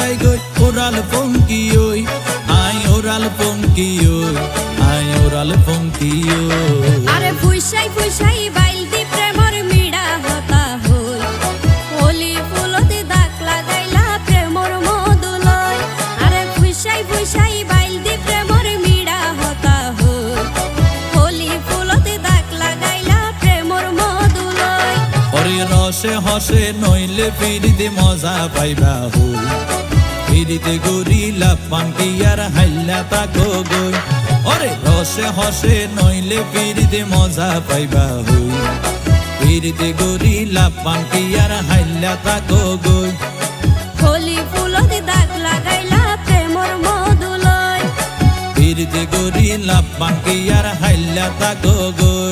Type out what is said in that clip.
যায় গই ওরাল পঙ্কি ওই আই ওরাল পঙ্কি ওই আই ওরাল পঙ্কি ওই আরে ফুইসাই ফুইসাই বাইল দি প্রেমর মিড়া হতা হই হোলি ফুলতে দাগ লাগাইলা প্রেমর মধুলয় আরে ফুইসাই ফুইসাই বাইল দি প্রেমর মিড়া হতা হই হোলি ফুলতে দাগ লাগাইলা প্রেমর মধুলয় ওরে রসে হসে নইলে ফিরিতে মজা পাইবা হই ফিরিতে গরিলা পান্টি আর হাইলা তাকো গই ওরে রসে হসে নইলে ফিরিতে মজা পাইবা হই ফিরিতে গরিলা পান্টি আর হাইলা তাকো গই হোলি ফুলতে দাগ লাগাইলা প্রেমর মধুলয় ফিরিতে গরিলা পান্টি আর হাইলা তাকো গই